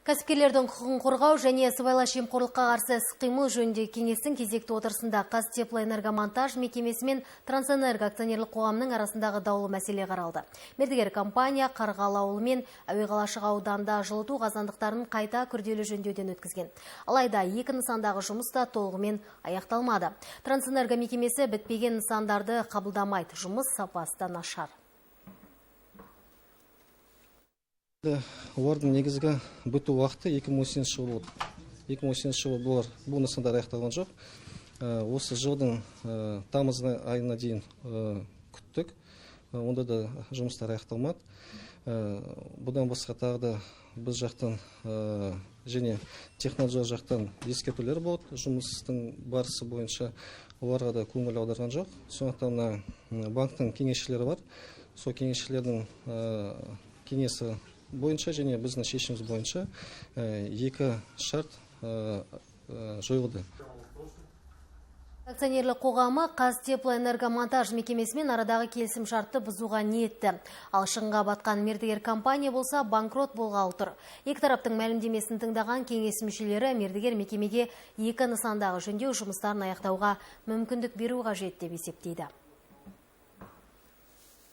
Кәсіпкерлердің құқығын қорғау және сыбайлас жемқорлыққа қарсы іс-қимыл жөніндегі кеңестің кезекті отырысында Қазтеплоэнергомонтаж мекемесі мен Трансэнерго акционерлік қоғамның арасындағы даулы мәселе қаралды. Мердігер компания Қарғалы ауылы мен Әуеқалашық ауданында жылыту қазандықтарын қайта күрделі жөндеуден өткізген. Алайда екі нысандағы жұмыс та толығымен аяқталмады. Трансэнерго мекемесі бітпеген нысандарды қабылдамайды, жұмыс сапасы да нашар. Олардың негізгі біту уақыты 2018 жылы болды. 2018 жылы бұл нысандар аяқталған жоқ. Осы жылдың тамыз айына дейін күттік. Онда да жұмыстар аяқталмады. Бұдан басқа тағы да біз жақтан және технология жақтан ескертулер болды. Жұмыстың барысы бойынша оларға да көңіл аударған жоқ. Сондықтан банктың кеңесшілері бар. Сол кеңесшілердің кеңесі бойынша және біздің шешіміз бойынша екі шарт жойылды. Акционерлік қоғамы Қазтеплоэнергомонтаж мекемесімен арадағы келісім шартты бұзуға ниетті. Ал шығынға батқан мердігер компания болса банкрот болғалы тұр. Екі тараптың мәлімдемесін тыңдаған кеңес мүшелері мердігер мекемеге екі нысандағы жөндеу жұмыстарын аяқтауға мүмкіндік беру қажет деп есептейді.